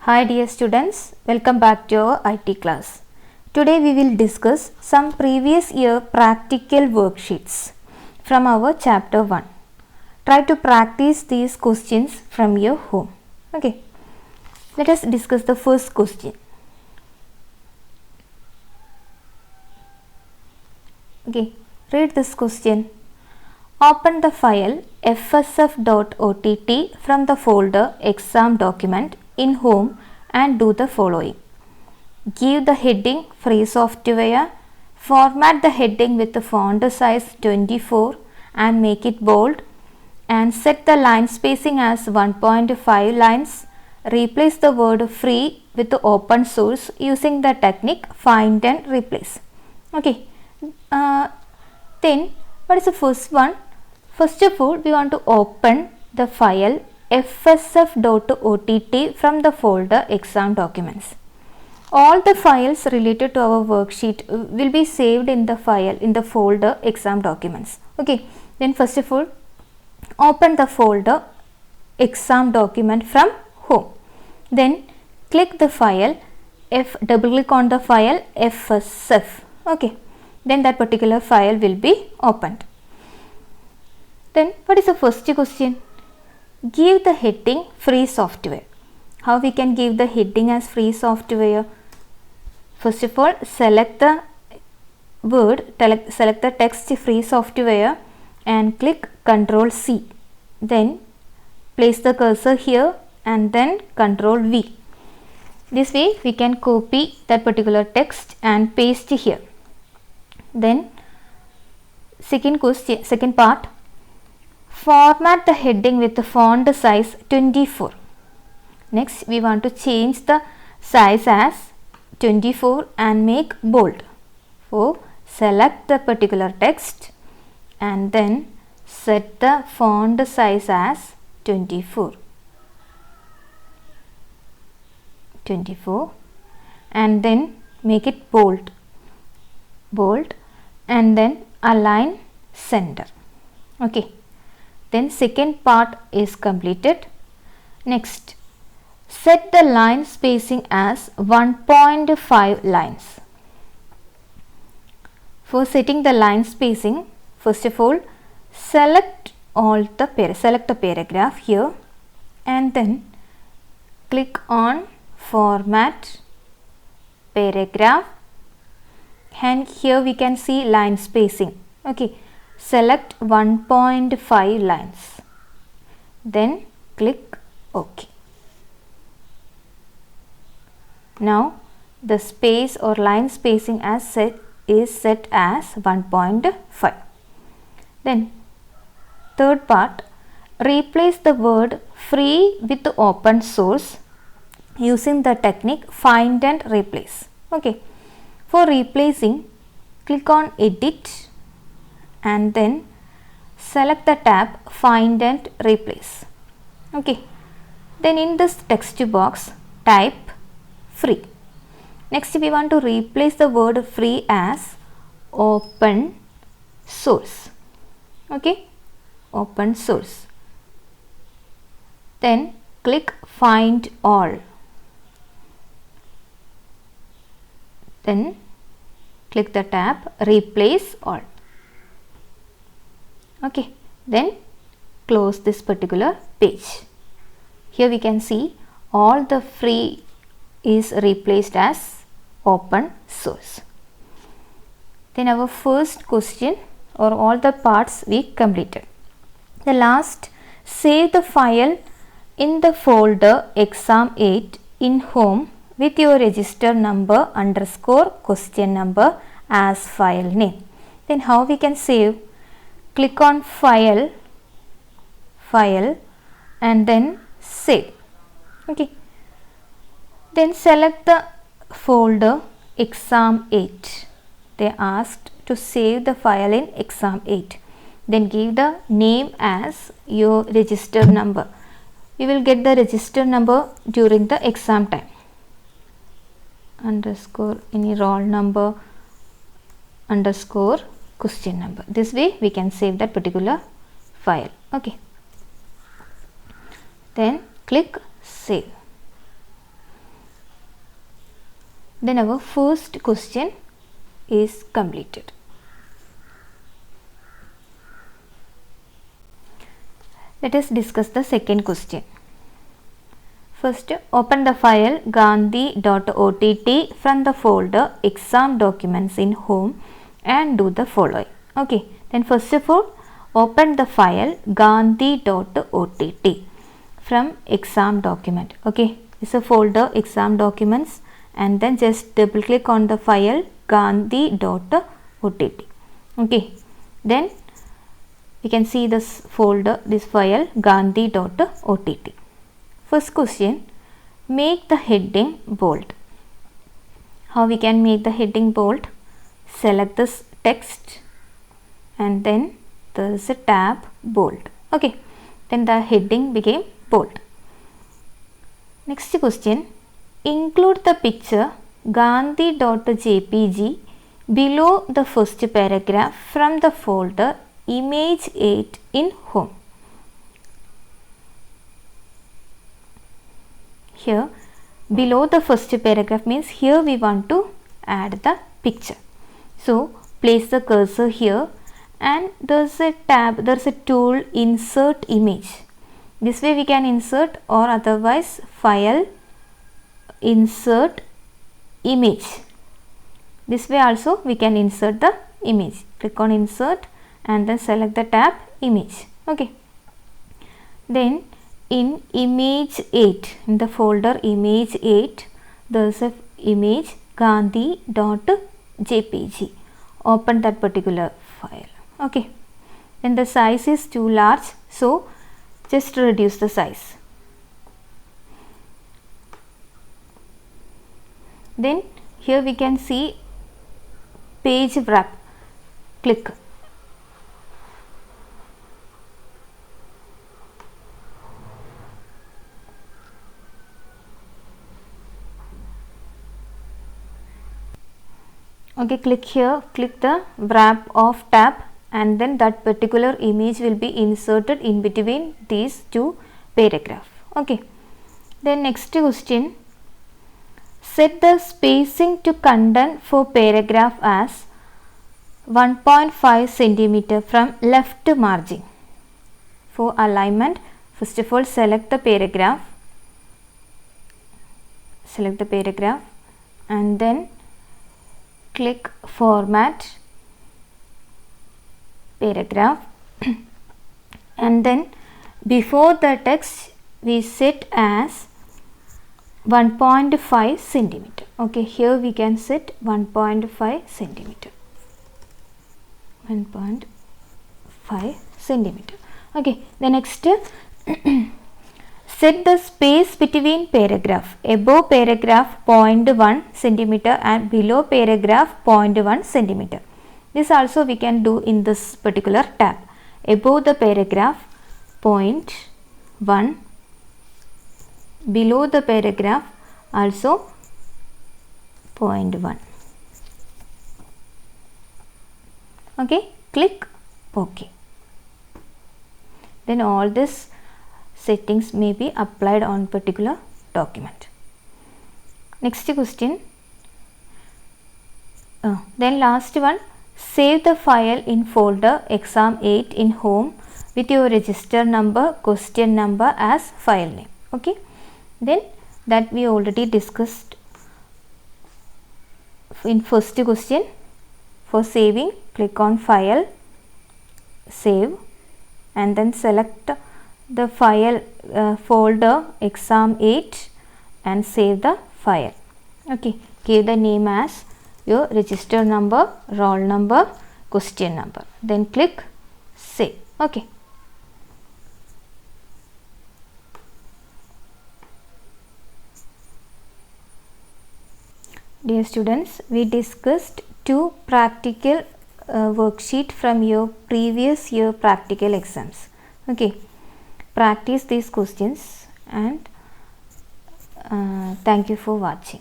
Hi dear students, welcome back to our IT class. Today we will discuss some previous year practical worksheets from our chapter 1. Try to practice these questions from your home. Okay, let us discuss the first question. Okay, read this question. Open the file fsf.ott from the folder exam document in home and do the following. Give the heading free software, format the heading with the font size 24 and make it bold, and set the line spacing as 1.5 lines. Replace the word free with the open source using the technique find and replace. Okay, then what is the first one? First of all, we want to open the file fsf.ott from the folder exam documents. All the files related to our worksheet will be saved in the file in the folder exam documents. Okay, then first of all, open the folder exam document from home. Then click the file, double click on the file fsf. Okay, then that particular file will be opened. Then what is the first question? Give the heading free software. How we can give the heading as free software? First of all, select the word, select the text free software and click Ctrl C. Then place the cursor here and then Ctrl V. This way we can copy that particular text and paste here. Then second part. Format the heading with the font size 24. Next, we want to change the size as 24 and make bold. So, select the particular text and then set the font size as 24 and then make it bold and then align center. Okay. Then second part is completed. Next, set the line spacing as 1.5 lines. For setting the line spacing, first of all, select the paragraph here and then click on format paragraph, and here we can see line spacing. Okay. Select 1.5 lines, then click OK. Now the space or line spacing is set as 1.5. Then third part, replace the word free with open source using the technique find and replace. Okay, for replacing, click on edit and then select the tab find and replace. Okay, then in this text box type free. Next, we want to replace the word free as open source. Okay, open source. Then click find all. Then click the tab replace all. Okay, then close this particular page. Here we can see all the free is replaced as open source. Then our first question or all the parts we completed. The last, save the file in the folder exam 8 in home with your register number _ question number as file name. Then how we can save? Click on file and then save. Okay, then select the folder exam 8. They asked to save the file in exam 8. Then give the name as your register number. You will get the register number during the exam time. Any roll number _ question number. This way we can save that particular file. Okay, then click save. Then our first question is completed. Let us discuss the second question. First, open the file gandhi.ott from the folder exam documents in home and do the following. Okay, then first of all, open the file gandhi.ott from exam document. Okay, it's a folder exam documents, and then just double click on the file gandhi.ott. Okay, then we can see this folder, this file gandhi.ott. First question, make the heading bold. How we can make the heading bold? Select this text and then there is a tab bold. Okay, then the heading became bold. Next question, include the picture gandhi.jpg below the first paragraph from the folder image 8 in home. Here below the first paragraph means here we want to add the picture. So place the cursor here and there's a tab, there's a tool insert image. This way we can insert, or otherwise file insert image. This way also we can insert the image. Click on insert and then select the tab image. Okay. Then in image 8, in the folder image 8, there is a image gandhi.jpg. Open that particular file. Okay. Then the size is too large, so just reduce the size. Then here we can see page wrap. Click. Okay, click here, click the wrap of tab, and then that particular image will be inserted in between these two paragraphs. Okay, then next question, set the spacing to content for paragraph as 1.5 centimeter from left margin. For alignment, first of all select the paragraph, and then click format paragraph and then before the text we set as 1.5 centimeter. Okay, here we can set 1.5 centimeter. 1.5 centimeter. Okay, the next set the space between paragraph, above paragraph 0.1 centimeter and below paragraph 0.1 centimeter. This also we can do in this particular tab. Above the paragraph 0.1, below the paragraph also 0.1. Okay, click OK. Then all this settings may be applied on particular document. Next question, then last one, save the file in folder exam 8 in home with your register number, question number as file name. Okay, then that we already discussed in first question. For saving, click on file, save, and then select the file folder exam 8 and save the file. Okay, give the name as your register number, roll number, question number, then click save. Okay. Dear students, we discussed two practical worksheet from your previous year practical exams. Okay, practice these questions and thank you for watching.